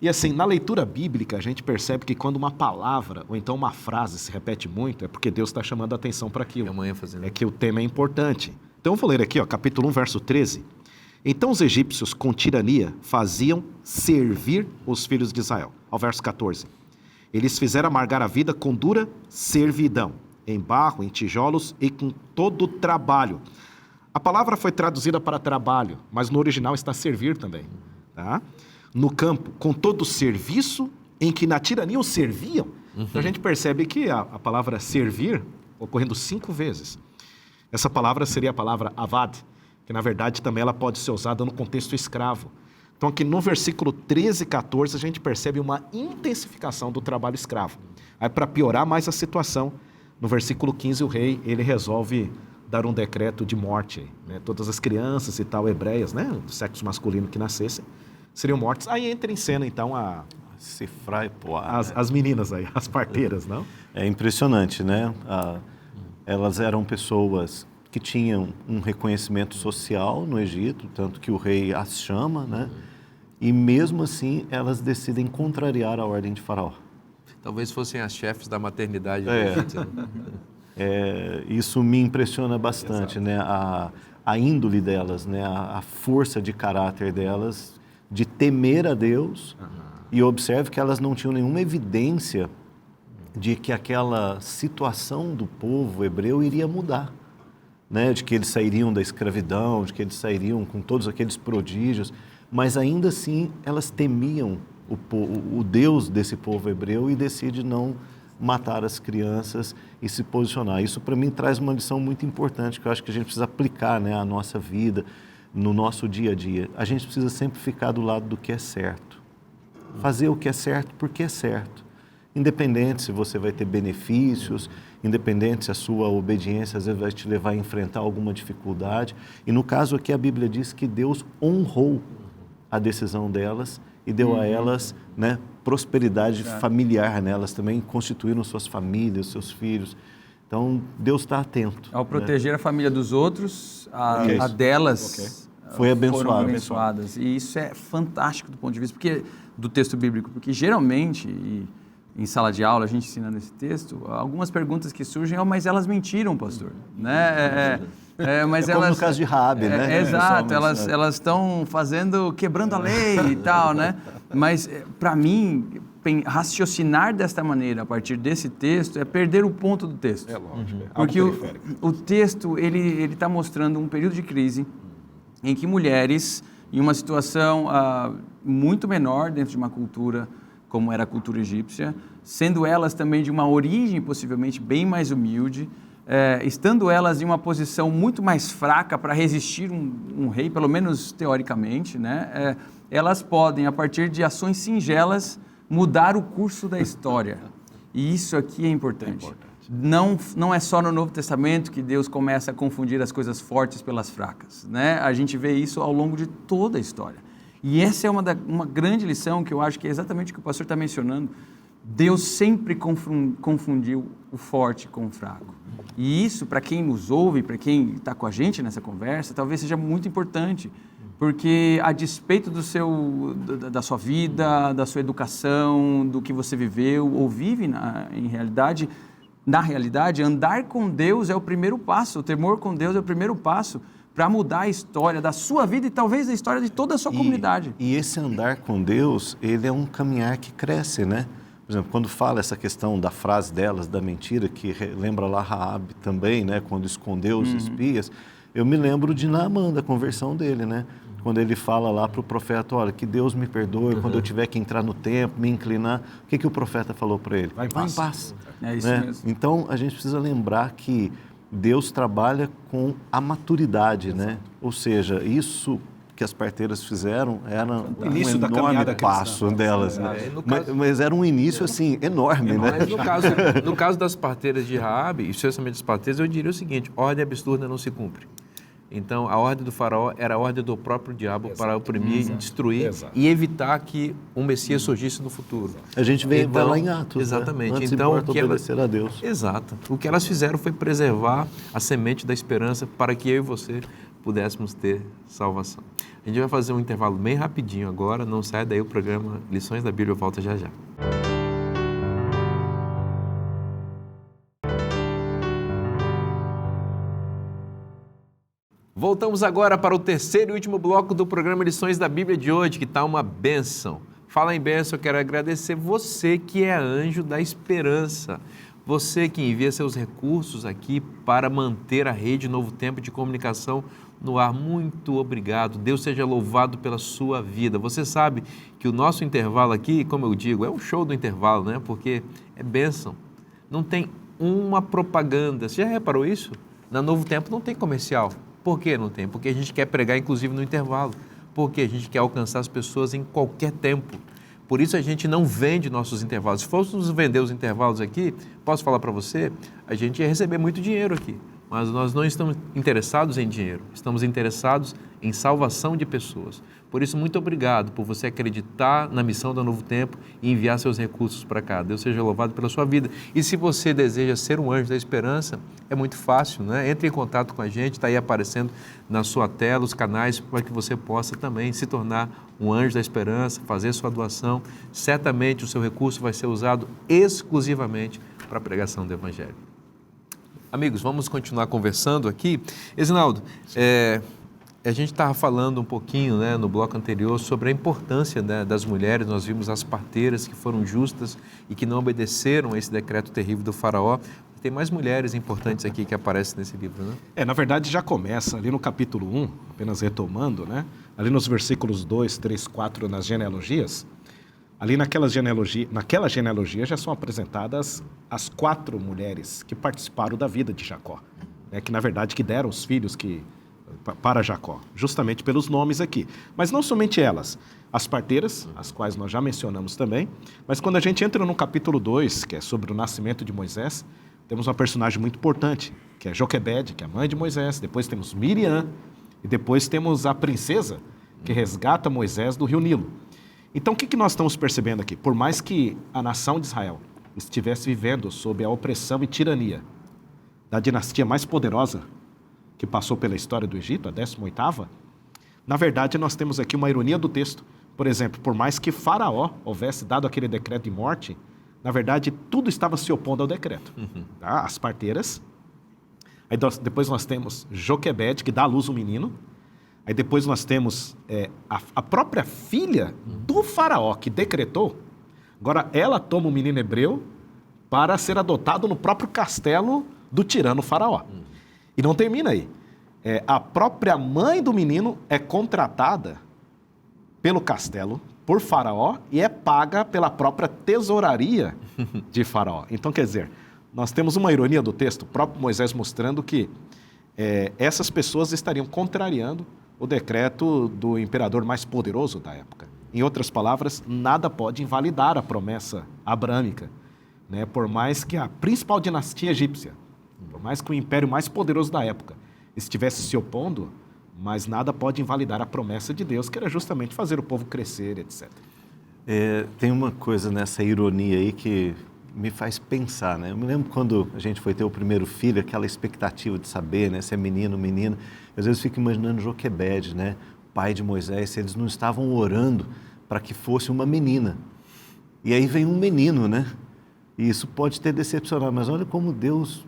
Speaker 2: E assim, na leitura bíblica, a gente percebe que quando uma palavra ou então uma frase se repete muito, é porque Deus está chamando a atenção para aquilo. É que o tema é importante. Então eu vou ler aqui, ó, capítulo 1, verso 13. Então os egípcios, com tirania, faziam servir os filhos de Israel. Ao verso 14. Eles fizeram amargar a vida com dura servidão, em barro, em tijolos e com todo trabalho. A palavra foi traduzida para trabalho, mas no original está servir também, tá? No campo, com todo o serviço em que na tirania os serviam. Então a gente percebe que a palavra servir, ocorrendo 5 vezes. Essa palavra seria a palavra avad, que na verdade também ela pode ser usada no contexto escravo. Então aqui no versículo 13 e 14 a gente percebe uma intensificação do trabalho escravo. Aí para piorar mais a situação, no versículo 15 o rei ele resolve dar um decreto de morte, né? Todas as crianças e tal hebreias, né, do sexo masculino que nascessem, seriam mortas. Aí entra em cena, então,
Speaker 3: Sifra e Poá,
Speaker 2: as meninas aí, as parteiras, não?
Speaker 3: É impressionante, né? Elas eram pessoas que tinham um reconhecimento social no Egito, tanto que o rei as chama, né? E mesmo assim, elas decidem contrariar a ordem de Faraó.
Speaker 1: Talvez fossem as chefes da maternidade.
Speaker 3: Isso me impressiona bastante, né? A índole delas, né? A força de caráter delas, de temer a Deus. E observe que elas não tinham nenhuma evidência de que aquela situação do povo hebreu iria mudar, né? De que eles sairiam da escravidão, de que eles sairiam com todos aqueles prodígios, mas ainda assim elas temiam o Deus desse povo hebreu e decide não matar as crianças e se posicionar. Isso para mim traz uma lição muito importante que eu acho que a gente precisa aplicar, né, à nossa vida, no nosso dia a dia. A gente precisa sempre ficar do lado do que é certo. Fazer o que é certo porque é certo. Independente se você vai ter benefícios, independente se a sua obediência às vezes vai te levar a enfrentar alguma dificuldade. E no caso aqui a Bíblia diz que Deus honrou a decisão delas e deu a elas, né, prosperidade familiar, né? Elas também constituíram suas famílias, seus filhos. Então Deus está atento.
Speaker 4: Ao proteger a família dos outros, a delas
Speaker 3: foi abençoada.
Speaker 4: Foram abençoadas. E isso é fantástico do ponto de vista do texto bíblico, porque geralmente, em sala de aula, a gente ensinando esse texto, algumas perguntas que surgem, mas elas mentiram, pastor. Né? Mas
Speaker 3: como no caso de Raabe, né?
Speaker 4: Exato, elas estão quebrando a lei e tal, né? Mas, para mim, raciocinar desta maneira, a partir desse texto, é perder o ponto do texto.
Speaker 2: É lógico.
Speaker 4: Porque o texto, ele está mostrando um período de crise em que mulheres, em uma situação muito menor dentro de uma cultura, como era a cultura egípcia, sendo elas também de uma origem possivelmente bem mais humilde, estando elas em uma posição muito mais fraca para resistir um rei, pelo menos teoricamente, né? Elas podem, a partir de ações singelas, mudar o curso da história. E isso aqui é importante. Não é só no Novo Testamento que Deus começa a confundir as coisas fortes pelas fracas, né? A gente vê isso ao longo de toda a história. E essa é uma grande lição que eu acho que é exatamente o que o pastor está mencionando. Deus sempre confundiu o forte com o fraco. E isso, para quem nos ouve, para quem está com a gente nessa conversa, talvez seja muito importante. Porque, a despeito da sua vida, da sua educação, do que você viveu ou vive na realidade, andar com Deus é o primeiro passo, o temor com Deus é o primeiro passo para mudar a história da sua vida e talvez a história de toda a sua comunidade.
Speaker 3: E esse andar com Deus, ele é um caminhar que cresce, né? Por exemplo, quando fala essa questão da frase delas, da mentira, que lembra lá Raabe também, né? Quando escondeu os espias, eu me lembro de Naamã, da conversão dele, né? Quando ele fala lá para o profeta, olha, que Deus me perdoe, quando eu tiver que entrar no templo, me inclinar, o que o profeta falou para ele?
Speaker 2: Vai em paz.
Speaker 4: É isso
Speaker 3: né?
Speaker 4: mesmo.
Speaker 3: Então, a gente precisa lembrar que Deus trabalha com a maturidade, né? Ou seja, isso que as parteiras fizeram era
Speaker 2: o início da caminhada
Speaker 3: passo delas, né? Mas era um início, assim, enorme, né?
Speaker 1: Mas no caso das parteiras de Raabe, especialmente as parteiras, eu diria o seguinte, ordem absurda não se cumpre. Então, a ordem do faraó era a ordem do próprio diabo para oprimir, destruir e evitar que um Messias surgisse no futuro.
Speaker 3: A gente vai lá em Atos,
Speaker 1: exatamente.
Speaker 3: Né? Antes
Speaker 1: então,
Speaker 3: importa obedecer a Deus.
Speaker 1: Exato. O que elas fizeram foi preservar a semente da esperança para que eu e você pudéssemos ter salvação. A gente vai fazer um intervalo bem rapidinho agora, não sai daí o programa Lições da Bíblia, volta já já. Voltamos agora para o terceiro e último bloco do programa Lições da Bíblia de hoje, que está uma bênção. Fala em bênção, eu quero agradecer você que é anjo da esperança. Você que envia seus recursos aqui para manter a rede Novo Tempo de Comunicação no ar. Muito obrigado. Deus seja louvado pela sua vida. Você sabe que o nosso intervalo aqui, como eu digo, é um show do intervalo, né? Porque é bênção. Não tem uma propaganda. Você já reparou isso? Na Novo Tempo não tem comercial. Por que não tem? Porque a gente quer pregar, inclusive, no intervalo. Porque a gente quer alcançar as pessoas em qualquer tempo. Por isso a gente não vende nossos intervalos. Se fôssemos vender os intervalos aqui, posso falar para você, a gente ia receber muito dinheiro aqui. Mas nós não estamos interessados em dinheiro, estamos interessados em salvação de pessoas. Por isso, muito obrigado por você acreditar na missão do Novo Tempo e enviar seus recursos para cá. Deus seja louvado pela sua vida. E se você deseja ser um anjo da esperança, é muito fácil, né? Entre em contato com a gente, está aí aparecendo na sua tela os canais para que você possa também se tornar um anjo da esperança, fazer sua doação. Certamente o seu recurso vai ser usado exclusivamente para a pregação do Evangelho. Amigos, vamos continuar conversando aqui. Esinaldo, a gente estava falando um pouquinho, né, no bloco anterior sobre a importância, né, das mulheres. Nós vimos as parteiras que foram justas e que não obedeceram a esse decreto terrível do faraó. Tem mais mulheres importantes aqui que aparecem nesse livro, né?
Speaker 2: Na verdade já começa ali no capítulo 1, apenas retomando, né? Ali nos versículos 2, 3, 4, nas genealogias. Ali naquela genealogia já são apresentadas as 4 mulheres que participaram da vida de Jacó, né? Que na verdade que deram os filhos para Jacó, justamente pelos nomes aqui. Mas não somente elas, as parteiras, as quais nós já mencionamos também, mas quando a gente entra no capítulo 2, que é sobre o nascimento de Moisés, temos uma personagem muito importante, que é Joquebede, que é a mãe de Moisés, depois temos Miriam, e depois temos a princesa, que resgata Moisés do rio Nilo. Então, o que nós estamos percebendo aqui? Por mais que a nação de Israel estivesse vivendo sob a opressão e tirania da dinastia mais poderosa que passou pela história do Egito, a 18ª, na verdade, nós temos aqui uma ironia do texto. Por exemplo, por mais que Faraó houvesse dado aquele decreto de morte, na verdade, tudo estava se opondo ao decreto. Tá? As parteiras, Aí depois nós temos Joquebede, que dá à luz um menino. Aí depois nós temos a própria filha do faraó, que decretou. Agora, ela toma o menino hebreu para ser adotado no próprio castelo do tirano faraó. E não termina aí. A própria mãe do menino é contratada pelo castelo, por faraó, e é paga pela própria tesouraria de faraó. Então, quer dizer, nós temos uma ironia do texto, o próprio Moisés mostrando que essas pessoas estariam contrariando o decreto do imperador mais poderoso da época. Em outras palavras, nada pode invalidar a promessa abrâmica, né? Por mais que a principal dinastia egípcia, por mais que o império mais poderoso da época estivesse se opondo, mas nada pode invalidar a promessa de Deus, que era justamente fazer o povo crescer, etc.
Speaker 3: Tem uma coisa nessa ironia aí que me faz pensar, né? Eu me lembro quando a gente foi ter o primeiro filho, aquela expectativa de saber, né, se é menino ou menina. Às vezes eu fico imaginando Joquebede, né, pai de Moisés, se eles não estavam orando para que fosse uma menina. E aí vem um menino, né? E isso pode ter decepcionado, mas olha como Deus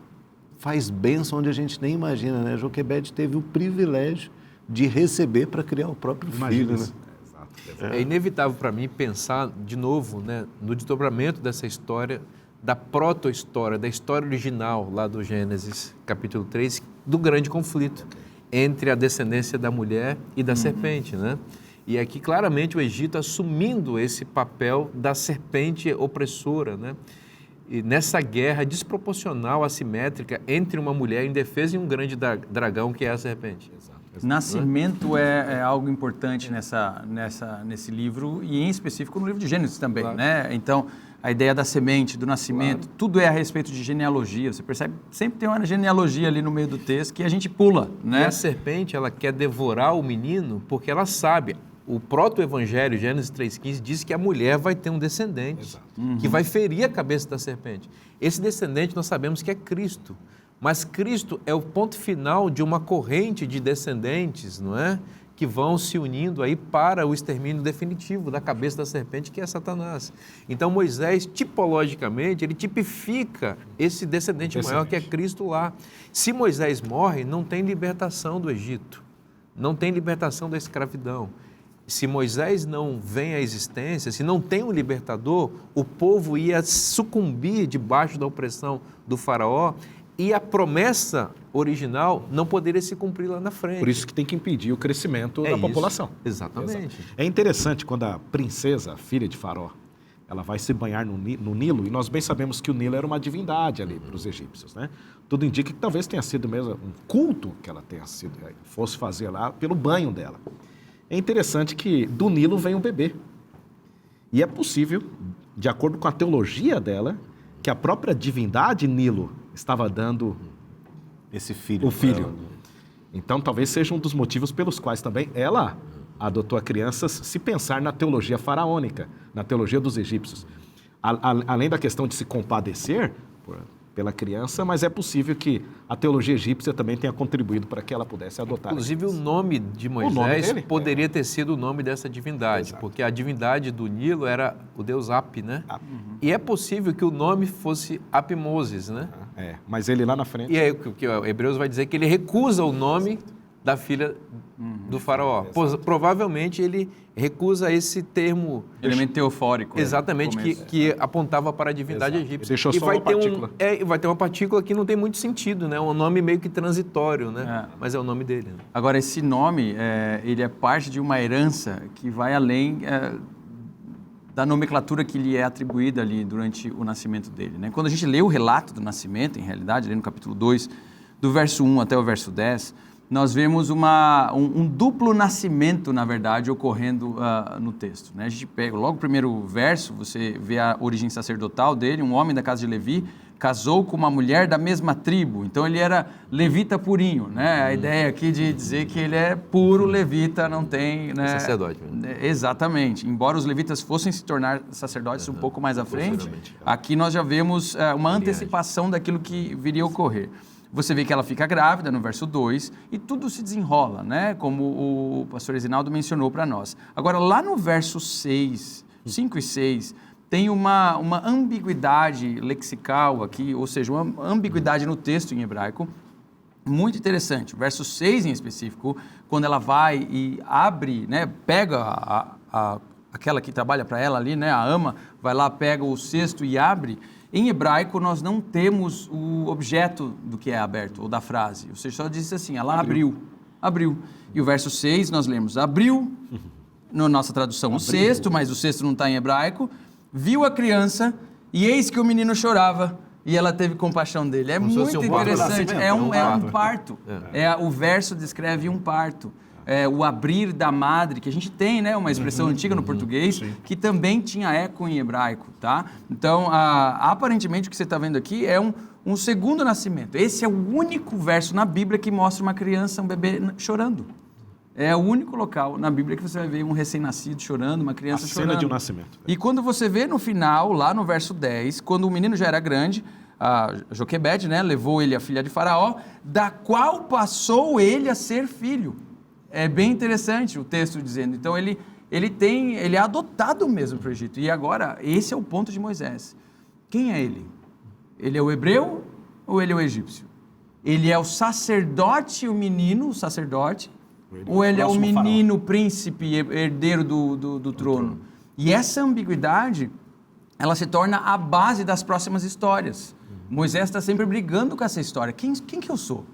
Speaker 3: faz bênção onde a gente nem imagina, né? Joquebede teve o privilégio de receber para criar o próprio filho, né?
Speaker 1: É inevitável para mim pensar de novo, né, no desdobramento dessa história, da proto-história, da história original lá do Gênesis, capítulo 3, do grande conflito entre a descendência da mulher e da serpente, né? E aqui claramente o Egito assumindo esse papel da serpente opressora, né? E nessa guerra desproporcional, assimétrica entre uma mulher indefesa e um grande dragão que é a serpente.
Speaker 4: Nascimento é algo importante nesse livro e em específico no livro de Gênesis também, né? Então, a ideia da semente, do nascimento, tudo é a respeito de genealogia. Você percebe, sempre tem uma genealogia ali no meio do texto que a gente pula, né?
Speaker 1: E a serpente, ela quer devorar o menino porque ela sabe, o proto-evangelho, Gênesis 3,15, diz que a mulher vai ter um descendente que vai ferir a cabeça da serpente. Esse descendente nós sabemos que é Cristo. Mas Cristo é o ponto final de uma corrente de descendentes, não é? Que vão se unindo aí para o extermínio definitivo da cabeça da serpente, que é Satanás. Então Moisés, tipologicamente, ele tipifica esse descendente maior que é Cristo lá. Se Moisés morre, não tem libertação do Egito, não tem libertação da escravidão. Se Moisés não vem à existência, se não tem um libertador, o povo ia sucumbir debaixo da opressão do faraó, e a promessa original não poderia se cumprir lá na frente.
Speaker 2: Por isso que tem que impedir o crescimento da população.
Speaker 1: Exatamente.
Speaker 2: É interessante quando a princesa, a filha de Faraó, ela vai se banhar no Nilo, e nós bem sabemos que o Nilo era uma divindade ali para os egípcios, né? Tudo indica que talvez tenha sido mesmo um culto que ela fosse fazer lá pelo banho dela. É interessante que do Nilo vem um bebê. E é possível, de acordo com a teologia dela, que a própria divindade Nilo estava dando
Speaker 3: esse filho.
Speaker 2: O filho. Então, talvez seja um dos motivos pelos quais também ela adotou a criança, se pensar na teologia faraônica, na teologia dos egípcios. Além da questão de se compadecer pela criança, mas é possível que a teologia egípcia também tenha contribuído para que ela pudesse adotar.
Speaker 1: Inclusive, o nome de Moisés poderia ter sido o nome dessa divindade,
Speaker 2: Exato.
Speaker 1: porque a divindade do Nilo era o deus Ap, né? E é possível que o nome fosse Apimoses, né?
Speaker 2: Mas ele lá na frente...
Speaker 1: E aí, o que o Hebreus vai dizer que ele recusa o nome da filha do faraó. Provavelmente ele recusa esse termo...
Speaker 4: Elemento teofórico.
Speaker 1: Exatamente, que apontava para a divindade egípcia.
Speaker 2: Deixou só uma partícula.
Speaker 1: Vai ter uma partícula que não tem muito sentido, né? Um nome meio que transitório, né? Mas é o nome dele. Né?
Speaker 4: Agora, esse nome, ele é parte de uma herança que vai além da nomenclatura que lhe é atribuída ali durante o nascimento dele, né? Quando a gente lê o relato do nascimento, em realidade, ali no capítulo 2, do verso 1 até o verso 10... nós vemos um duplo nascimento, na verdade, ocorrendo no texto. Né? A gente pega logo o primeiro verso, você vê a origem sacerdotal dele, um homem da casa de Levi, casou com uma mulher da mesma tribo, então ele era levita purinho, né? A ideia aqui de dizer que ele é puro levita, não tem... Né?
Speaker 1: Sacerdote.
Speaker 4: Exatamente, embora os levitas fossem se tornar sacerdotes um pouco mais à frente, aqui nós já vemos uma antecipação daquilo que viria a ocorrer. Você vê que ela fica grávida no verso 2 e tudo se desenrola, né? Como o pastor Esinaldo mencionou para nós. Agora, lá no verso 6, 5 e 6, tem uma ambiguidade lexical aqui, ou seja, uma ambiguidade no texto em hebraico, muito interessante. O verso 6 em específico, quando ela vai e abre, né, pega aquela que trabalha para ela ali, né, a ama, vai lá, pega o cesto e abre. Em hebraico, nós não temos o objeto do que é aberto, ou da frase. Ou seja, só diz assim, ela abriu. E o verso 6, nós lemos, abriu, na nossa tradução, o cesto, mas o cesto não está em hebraico, viu a criança, e eis que o menino chorava, e ela teve compaixão dele. É muito interessante, é um parto. O verso descreve um parto. O abrir da madre, que a gente tem, né, uma expressão antiga no português, que também tinha eco em hebraico, tá? Então, aparentemente, o que você está vendo aqui é um segundo nascimento. Esse é o único verso na Bíblia que mostra uma criança, um bebê chorando. É o único local na Bíblia que você vai ver um recém-nascido chorando, uma criança chorando.
Speaker 2: A cena de um nascimento.
Speaker 4: E quando você vê no final, lá no verso 10, quando o menino já era grande, a Joquebede, né, levou ele a filha de Faraó, da qual passou ele a ser filho. É bem interessante o texto dizendo. Então, ele é adotado mesmo para o Egito. E agora, esse é o ponto de Moisés. Quem é ele? Ele é o hebreu ou ele é o egípcio? Ele é o sacerdote, o menino, o sacerdote, ou ele é o menino, príncipe, herdeiro do trono? E essa ambiguidade, ela se torna a base das próximas histórias. Moisés está sempre brigando com essa história. Quem que eu sou?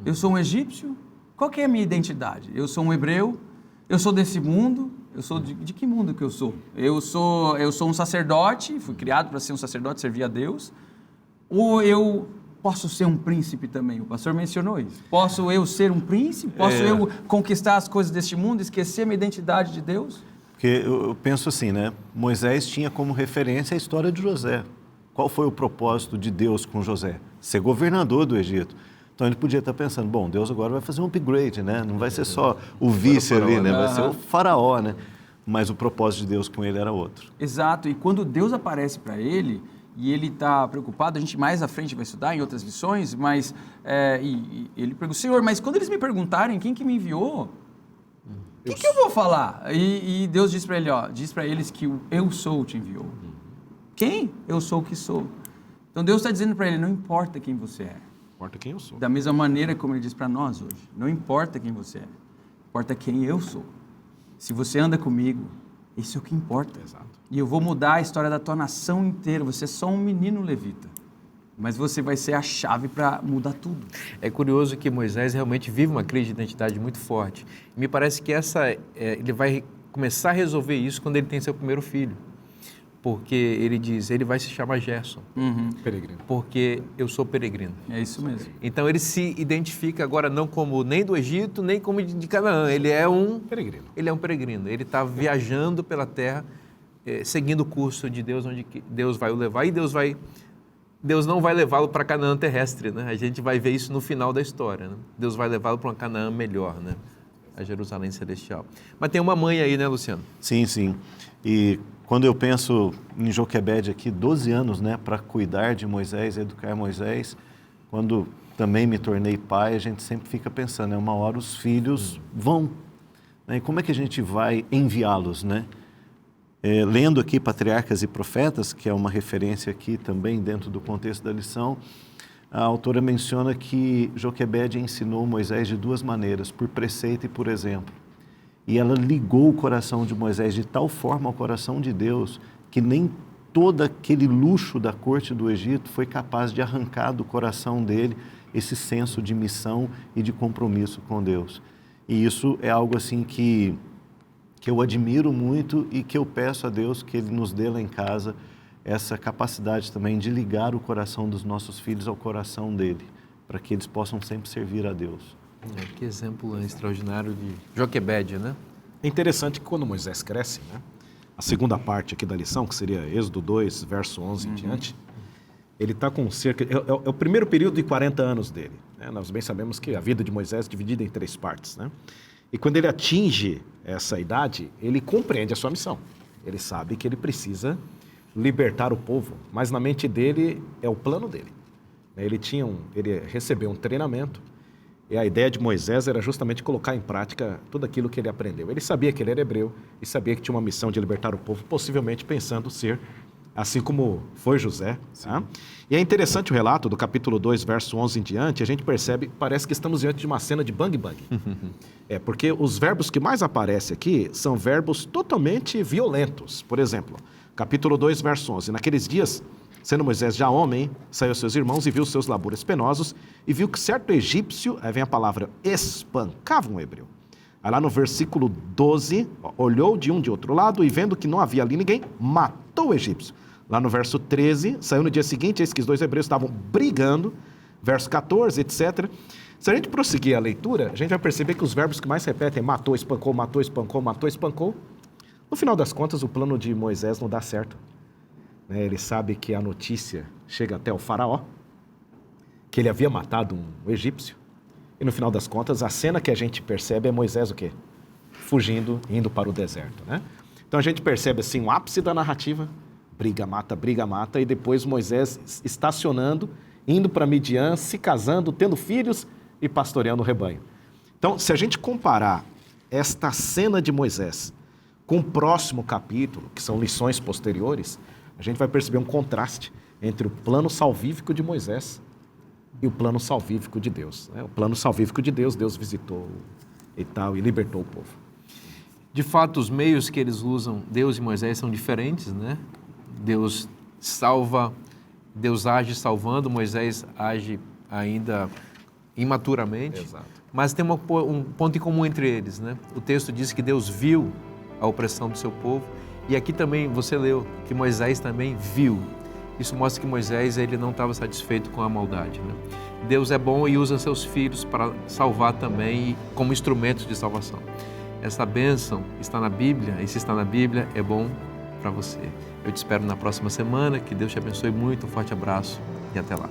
Speaker 4: Eu sou um egípcio? Qual que é a minha identidade? Eu sou um hebreu? Eu sou desse mundo? Eu sou de que mundo que eu sou? Eu sou um sacerdote, fui criado para ser um sacerdote, servir a Deus. Ou eu posso ser um príncipe também? O pastor mencionou isso. Posso eu ser um príncipe? Posso eu conquistar as coisas deste mundo, esquecer minha identidade de Deus?
Speaker 3: Porque eu penso assim, né? Moisés tinha como referência a história de José. Qual foi o propósito de Deus com José? Ser governador do Egito. Então ele podia estar pensando, bom, Deus agora vai fazer um upgrade, né? Não vai ser só o vice ali, né? Vai ser o faraó, né? Mas o propósito de Deus com ele era outro.
Speaker 4: Exato. E quando Deus aparece para ele, e ele está preocupado, a gente mais à frente vai estudar em outras lições, mas ele pergunta, Senhor, mas quando eles me perguntarem quem que me enviou, o que eu vou falar? E Deus diz para ele, diz para eles que o eu sou te enviou. Quem? Eu sou o que sou. Então Deus está dizendo para ele, não importa quem você é.
Speaker 2: Importa quem eu sou.
Speaker 4: Da mesma maneira como ele diz para nós hoje, não importa quem você é, importa quem eu sou. Se você anda comigo, isso é o que importa.
Speaker 2: Exato.
Speaker 4: E eu vou mudar a história da tua nação inteira. Você é só um menino levita, mas você vai ser a chave para mudar tudo.
Speaker 1: É curioso que Moisés realmente vive uma crise de identidade muito forte. Me parece que ele vai começar a resolver isso quando ele tem seu primeiro filho. Porque ele diz, ele vai se chamar Gerson.
Speaker 2: Peregrino.
Speaker 1: Porque eu sou peregrino.
Speaker 4: É isso mesmo.
Speaker 1: Então ele se identifica agora não como nem do Egito, nem como de Canaã. Ele é um
Speaker 2: peregrino.
Speaker 1: Ele é um peregrino. Ele está viajando pela terra, seguindo o curso de Deus, onde Deus vai o levar. E Deus não vai levá-lo para Canaã terrestre, né? A gente vai ver isso no final da história, né? Deus vai levá-lo para uma Canaã melhor, né? A Jerusalém celestial. Mas tem uma mãe aí, né, Luciano?
Speaker 3: Sim, sim. E quando eu penso em Joquebede aqui, 12 anos, né, para cuidar de Moisés, educar Moisés, quando também me tornei pai, a gente sempre fica pensando, uma hora os filhos vão, né? E como é que a gente vai enviá-los, né? Lendo aqui Patriarcas e Profetas, que é uma referência aqui também dentro do contexto da lição, a autora menciona que Joquebede ensinou Moisés de duas maneiras, por preceito e por exemplo. E ela ligou o coração de Moisés de tal forma ao coração de Deus que nem todo aquele luxo da corte do Egito foi capaz de arrancar do coração dele esse senso de missão e de compromisso com Deus. E isso é algo assim que eu admiro muito e que eu peço a Deus que Ele nos dê lá em casa essa capacidade também de ligar o coração dos nossos filhos ao coração dele, para que eles possam sempre servir a Deus.
Speaker 1: Que exemplo extraordinário de Joquebede, né?
Speaker 2: É interessante que quando Moisés cresce, né, a segunda parte aqui da lição, que seria Êxodo 2, verso 11 em diante, ele está com cerca... É o primeiro período de 40 anos dele, né? Nós bem sabemos que a vida de Moisés é dividida em 3 partes, né? E quando ele atinge essa idade, ele compreende a sua missão. Ele sabe que ele precisa libertar o povo, mas na mente dele é o plano dele. Ele recebeu um treinamento e a ideia de Moisés era justamente colocar em prática tudo aquilo que ele aprendeu. Ele sabia que ele era hebreu e sabia que tinha uma missão de libertar o povo, possivelmente pensando ser assim como foi José. Tá? E é interessante o relato do capítulo 2, verso 11 em diante, a gente percebe, parece que estamos diante de uma cena de bang-bang. Porque os verbos que mais aparecem aqui são verbos totalmente violentos. Por exemplo, capítulo 2, verso 11. Naqueles dias, sendo Moisés já homem, saiu aos seus irmãos e viu seus labores penosos, e viu que certo egípcio, aí vem a palavra, espancava um hebreu. Aí lá no versículo 12, olhou de um de outro lado e vendo que não havia ali ninguém, matou o egípcio. Lá no verso 13, saiu no dia seguinte, eis que os 2 hebreus estavam brigando, verso 14, etc. Se a gente prosseguir a leitura, a gente vai perceber que os verbos que mais se repetem é matou, espancou, matou, espancou, matou, espancou. No final das contas, o plano de Moisés não dá certo. Ele sabe que a notícia chega até o faraó, que ele havia matado um egípcio. E no final das contas, a cena que a gente percebe é Moisés o quê? Fugindo, indo para o deserto. Né? Então a gente percebe assim o ápice da narrativa, briga, mata, e depois Moisés estacionando, indo para Midian, se casando, tendo filhos e pastoreando o rebanho. Então, se a gente comparar esta cena de Moisés com o próximo capítulo, que são lições posteriores, a gente vai perceber um contraste entre o plano salvífico de Moisés e o plano salvífico de Deus. O plano salvífico de Deus, Deus visitou e tal, e libertou o povo.
Speaker 1: De fato, os meios que eles usam, Deus e Moisés, são diferentes, né? Deus salva, Deus age salvando, Moisés age ainda imaturamente.
Speaker 2: Exato.
Speaker 1: Mas tem um ponto em comum entre eles, né? O texto diz que Deus viu a opressão do seu povo, e aqui também você leu que Moisés também viu. Isso mostra que Moisés ele não estava satisfeito com a maldade, né? Deus é bom e usa seus filhos para salvar também como instrumentos de salvação. Essa bênção está na Bíblia, e se está na Bíblia, é bom para você. Eu te espero na próxima semana, que Deus te abençoe muito, um forte abraço e até lá.